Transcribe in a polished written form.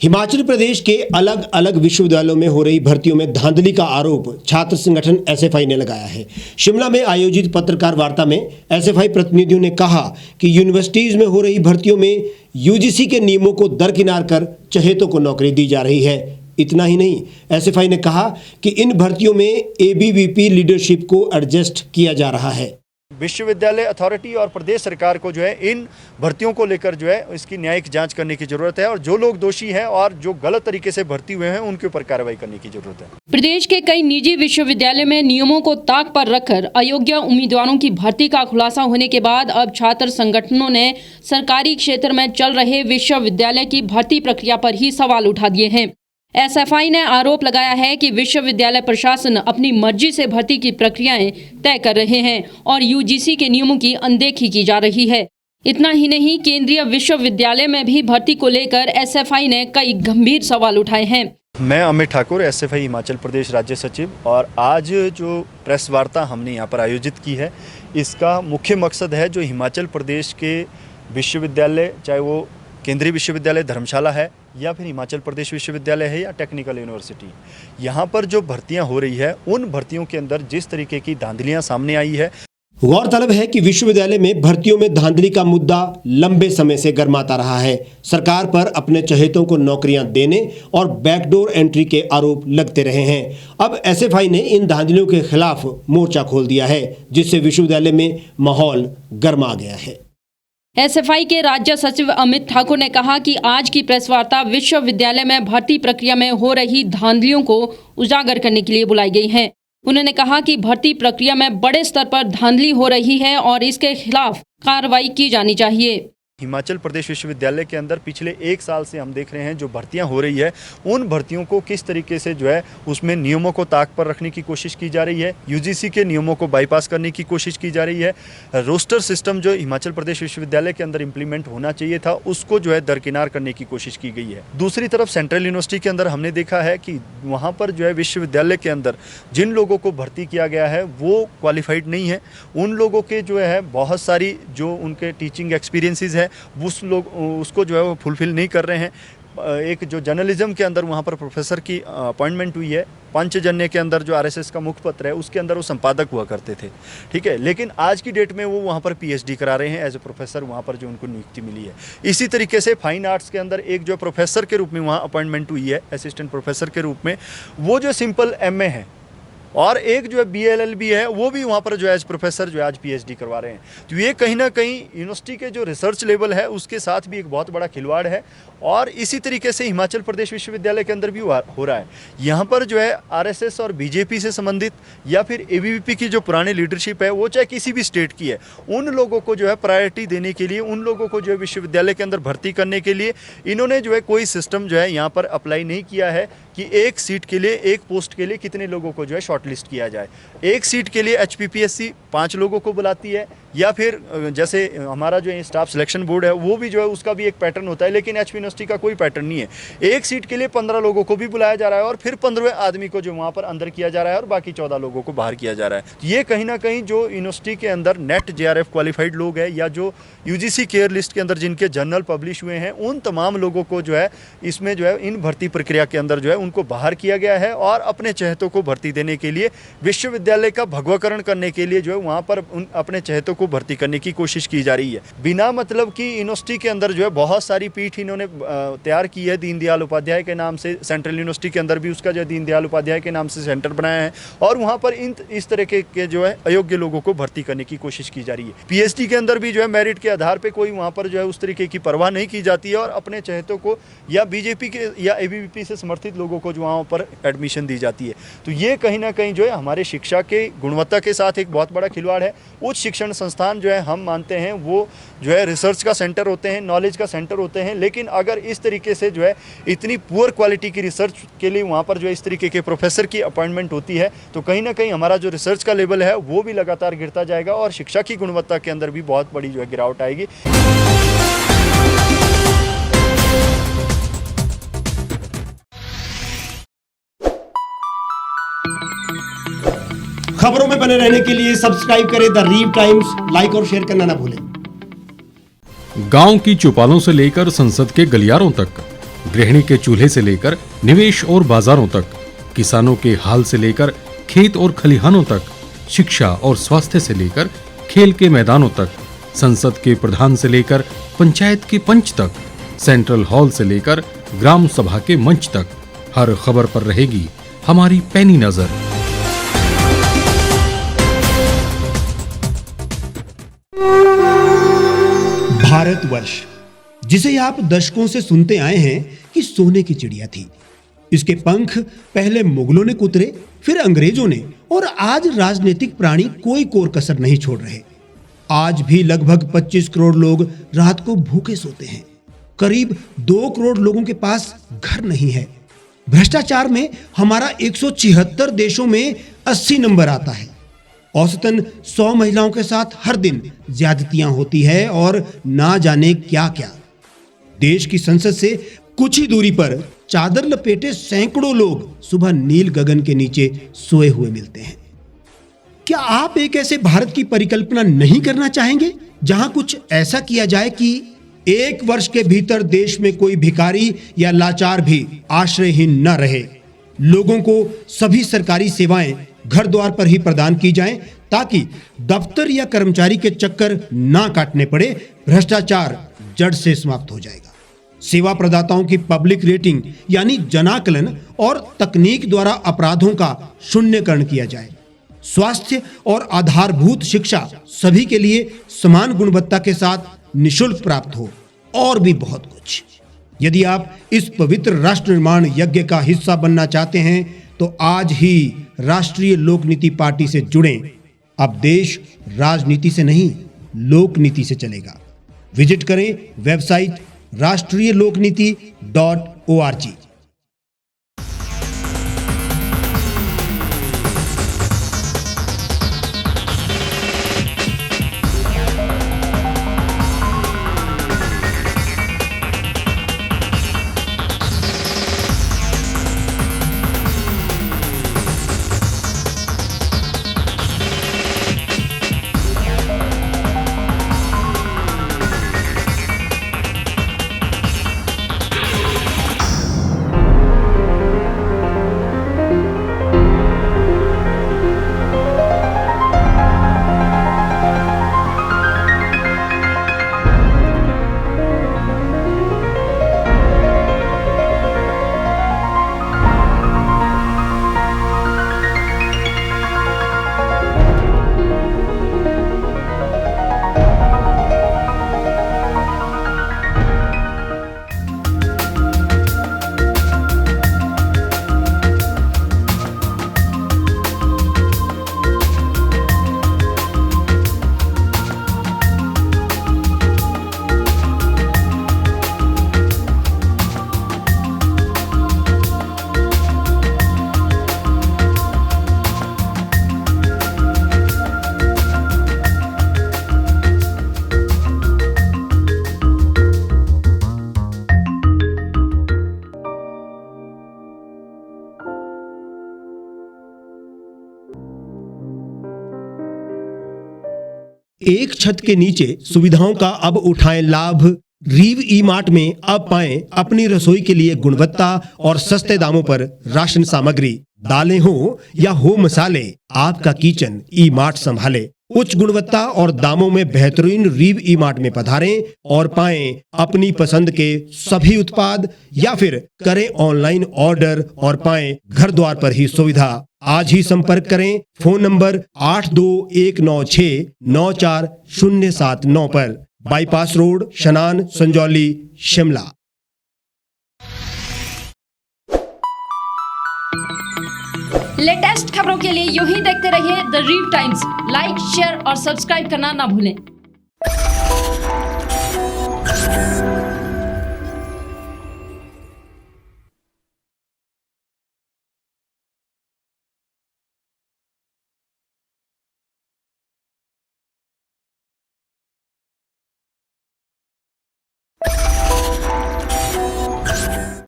हिमाचल प्रदेश के अलग अलग विश्वविद्यालयों में हो रही भर्तियों में धांधली का आरोप छात्र संगठन एसएफआई ने लगाया है। शिमला में आयोजित पत्रकार वार्ता में एसएफआई प्रतिनिधियों ने कहा कि यूनिवर्सिटीज में हो रही भर्तियों में यूजीसी के नियमों को दरकिनार कर चहेतों को नौकरी दी जा रही है। इतना ही नहीं, एसएफआई ने कहा कि इन भर्तियों में एबीवीपी लीडरशिप को एडजस्ट किया जा रहा है। विश्वविद्यालय अथॉरिटी और प्रदेश सरकार को जो है इन भर्तियों को लेकर जो है इसकी न्यायिक जांच करने की जरूरत है और जो लोग दोषी हैं और जो गलत तरीके से भर्ती हुए हैं उनके ऊपर कार्रवाई करने की जरूरत है। प्रदेश के कई निजी विश्वविद्यालय में नियमों को ताक पर रखकर अयोग्य उम्मीदवारों की भर्ती का खुलासा होने के बाद अब छात्र संगठनों ने सरकारी क्षेत्र में चल रहे विश्वविद्यालय की भर्ती प्रक्रिया पर ही सवाल उठा दिए हैं। एसएफआई ने आरोप लगाया है कि विश्वविद्यालय प्रशासन अपनी मर्जी से भर्ती की प्रक्रियाएं तय कर रहे हैं और यूजीसी के नियमों की अनदेखी की जा रही है। इतना ही नहीं, केंद्रीय विश्वविद्यालय में भी भर्ती को लेकर एसएफआई ने कई गंभीर सवाल उठाए हैं। मैं अमित ठाकुर, एसएफआई हिमाचल प्रदेश राज्य सचिव, और आज जो प्रेस वार्ता हमने यहाँ पर आयोजित की है, इसका मुख्य मकसद है जो हिमाचल प्रदेश के विश्वविद्यालय, चाहे वो केंद्रीय विश्वविद्यालय धर्मशाला है या फिर हिमाचल प्रदेश विश्वविद्यालय है या टेक्निकल यूनिवर्सिटी, यहाँ पर जो भर्तियां हो रही है उन भर्तियों के अंदर जिस तरीके की धांधलियां सामने आई है। गौरतलब है कि विश्वविद्यालय में भर्तियों में धांधली का मुद्दा लंबे समय से गर्माता रहा है। सरकार पर अपने चहेतों को नौकरियां देने और बैकडोर एंट्री के आरोप लगते रहे हैं। अब एसएफआई ने इन धांधलियों के खिलाफ मोर्चा खोल दिया है, जिससे विश्वविद्यालय में माहौल गर्मा गया है। एसएफआई के राज्य सचिव अमित ठाकुर ने कहा कि आज की प्रेस वार्ता विश्वविद्यालय में भर्ती प्रक्रिया में हो रही धांधलियों को उजागर करने के लिए बुलाई गई है। उन्होंने कहा कि भर्ती प्रक्रिया में बड़े स्तर पर धांधली हो रही है और इसके खिलाफ कार्रवाई की जानी चाहिए। हिमाचल प्रदेश विश्वविद्यालय के अंदर पिछले 1 साल से हम देख रहे हैं जो भर्तियां हो रही है, उन भर्तियों को किस तरीके से जो है उसमें नियमों को ताक पर रखने की कोशिश की जा रही है, यूजीसी के नियमों को बाईपास करने की कोशिश की जा रही है। रोस्टर सिस्टम जो हिमाचल प्रदेश विश्वविद्यालय के अंदर इम्प्लीमेंट होना चाहिए था, उसको जो है दरकिनार करने की कोशिश की गई है। दूसरी तरफ सेंट्रल यूनिवर्सिटी के अंदर हमने देखा है कि वहाँ पर जो है विश्वविद्यालय के अंदर जिन लोगों को भर्ती किया गया है वो क्वालिफाइड नहीं है। उन लोगों के जो है बहुत सारी जो उनके टीचिंग एक्सपीरियंसेस है उसको जो है वो फुलफिल नहीं कर रहे हैं। एक जो जर्नलिज्म के अंदर वहाँ पर प्रोफेसर की अपॉइंटमेंट हुई है, पंचजन्य के अंदर जो आरएसएस का मुखपत्र है उसके अंदर वो संपादक हुआ करते थे, ठीक है, लेकिन आज की डेट में वो वहाँ पर पीएचडी करा रहे हैं एज ए प्रोफेसर, वहाँ पर जो उनको नियुक्ति मिली है। इसी तरीके से फाइन आर्ट्स के अंदर एक जो प्रोफेसर के रूप में वहाँ अपॉइंटमेंट हुई है, असिस्टेंट प्रोफेसर के रूप में, वो जो सिंपल एमए है, और एक जो है बीएलएलबी है वो भी वहाँ पर जो है एज प्रोफेसर जो है आज पीएचडी करवा रहे हैं। तो ये कहीं ना कहीं यूनिवर्सिटी के जो रिसर्च लेवल है उसके साथ भी एक बहुत बड़ा खिलवाड़ है, और इसी तरीके से हिमाचल प्रदेश विश्वविद्यालय के अंदर भी हो रहा है। यहाँ पर जो है आरएसएस और बीजेपी से संबंधित या फिर एबीवीपी की जो पुरानी लीडरशिप है वो चाहे किसी भी स्टेट की है, उन लोगों को जो है प्रायोरिटी देने के लिए, उन लोगों को जो है विश्वविद्यालय के अंदर भर्ती करने के लिए इन्होंने जो है कोई सिस्टम जो है यहाँ पर अप्लाई नहीं किया है कि एक सीट के लिए, एक पोस्ट के लिए कितने लोगों को जो है शॉर्टलिस्ट किया जाए। एक सीट के लिए एचपीपीएससी 5 लोगों को बुलाती है, या फिर जैसे हमारा जो स्टाफ सिलेक्शन बोर्ड है वो भी जो है उसका भी एक पैटर्न होता है, लेकिन एचपी यूनिवर्सिटी का कोई पैटर्न नहीं है। एक सीट के लिए 15 लोगों को भी बुलाया जा रहा है और फिर 15वें आदमी को जो वहाँ पर अंदर किया जा रहा है और बाकी 14 लोगों को बाहर किया जा रहा है। ये कहीं ना कहीं जो यूनिवर्सिटी के अंदर नेट जेआरएफ क्वालिफाइड लोग हैं या जो यूजीसी केयर लिस्ट के अंदर जिनके जर्नल पब्लिश हुए हैं, उन तमाम लोगों को जो है इसमें जो है इन भर्ती प्रक्रिया के अंदर जो है उनको बाहर किया गया है और अपने चहेतों को भर्ती देने के लिए, विश्वविद्यालय का भगवाकरण करने के लिए जो है वहाँ पर अपने चहेतों को भर्ती करने की कोशिश की जा रही है। बिना मतलब कि यूनिवर्सिटी के अंदर जो है बहुत सारी पीठ इन्होंने तैयार की है दीनदयाल उपाध्याय के नाम से। सेंट्रल यूनिवर्सिटी के अंदर भी उसका जो है दीनदयाल उपाध्याय के नाम से सेंटर बनाया है और वहाँ पर इस तरह के जो है अयोग्य लोगों को भर्ती करने की कोशिश की जा रही है। पीएचडी के अंदर भी जो है मेरिट के आधार पर कोई वहाँ पर जो है उस तरीके की परवाह नहीं की जाती है और अपने चहेतों को या बीजेपी के या एबीवीपी से समर्थित लोगों को जो वहाँ पर एडमिशन दी जाती है। तो ये कहीं ना कहीं जो है हमारे शिक्षा के गुणवत्ता के साथ एक बहुत बड़ा खिलवाड़ है। उच्च शिक्षण संस्थान जो है हम मानते हैं वो जो है रिसर्च का सेंटर होते हैं, नॉलेज का सेंटर होते हैं, लेकिन अगर इस तरीके से जो है इतनी पुअर क्वालिटी की रिसर्च के लिए वहाँ पर जो है इस तरीके के प्रोफेसर की अपॉइंटमेंट होती है तो कहीं ना कहीं हमारा जो रिसर्च का लेवल है वो भी लगातार गिरता जाएगा और शिक्षा की गुणवत्ता के अंदर भी बहुत बड़ी जो है गिरावट आएगी। खबरों में बने रहने के लिए सब्सक्राइब करें द रीव टाइम्स, लाइक और शेयर करना ना भूलें। गांव की चौपालों से लेकर संसद के गलियारों तक गृहिणी के चूल्हे से लेकर निवेश और बाजारों तक, किसानों के हाल से लेकर खेत और खलिहानों तक, शिक्षा और स्वास्थ्य से लेकर खेल के मैदानों तक, संसद के प्रधान से लेकर पंचायत के पंच तक, सेंट्रल हॉल से लेकर ग्राम सभा के मंच तक, हर खबर पर रहेगी हमारी पैनी नजर। भारतवर्ष, जिसे आप दशकों से सुनते आए हैं कि सोने की चिड़िया थी। इसके पंख पहले मुगलों ने कुतरे, फिर अंग्रेजों ने, और आज राजनीतिक प्राणी कोई कोर कसर नहीं छोड़ रहे। आज भी लगभग 25 करोड़ लोग रात को भूखे सोते हैं। करीब 2 करोड़ लोगों के पास घर नहीं है। भ्रष्टाचार में हमारा 176 देशों में 80 नंबर आता है। औसतन 100 महिलाओं के साथ हर दिन ज्यादतियां होती है और ना जाने क्या क्या। देश की संसद से कुछ ही दूरी पर चादर लपेटे सैकड़ों लोग सुबह नील गगन के नीचे सोए हुए मिलते हैं। क्या आप एक ऐसे भारत की परिकल्पना नहीं करना चाहेंगे जहां कुछ ऐसा किया जाए कि 1 वर्ष के भीतर देश में कोई भिखारी या लाचार भी आश्रयहीन न रहे? लोगों को सभी सरकारी सेवाएं घर द्वार पर ही प्रदान की जाएं ताकि दफ्तर या कर्मचारी के चक्कर ना काटने पड़े। भ्रष्टाचार जड़ से समाप्त हो जाएगा। सेवा प्रदाताओं की पब्लिक रेटिंग यानी जनाकलन और तकनीक द्वारा अपराधों का शून्यकरण किया जाए। स्वास्थ्य और आधारभूत शिक्षा सभी के लिए समान गुणवत्ता के साथ निशुल्क प्राप्त हो, और भी बहुत कुछ। यदि आप इस पवित्र राष्ट्र निर्माण यज्ञ का हिस्सा बनना चाहते हैं तो आज ही राष्ट्रीय लोक नीति पार्टी से जुड़ें। अब देश राजनीति से नहीं, लोक नीति से चलेगा। विजिट करें वेबसाइट rashtriyalokniti.org। एक छत के नीचे सुविधाओं का अब उठाएं लाभ। रीव ई मार्ट में अब पाएं अपनी रसोई के लिए गुणवत्ता और सस्ते दामों पर राशन सामग्री। दालें हो या हो मसाले, आपका किचन ई मार्ट संभाले। उच्च गुणवत्ता और दामों में बेहतरीन रीव ई मार्ट में पधारें और पाएं अपनी पसंद के सभी उत्पाद, या फिर करें ऑनलाइन ऑर्डर और पाएं घर द्वार पर ही सुविधा। आज ही संपर्क करें फोन नंबर 8219694079 पर, बाईपास रोड, शनान, संजौली, शिमला। लेटेस्ट खबरों के लिए यूं ही देखते रहिए द रीव टाइम्स। लाइक, शेयर और सब्सक्राइब करना ना भूलें।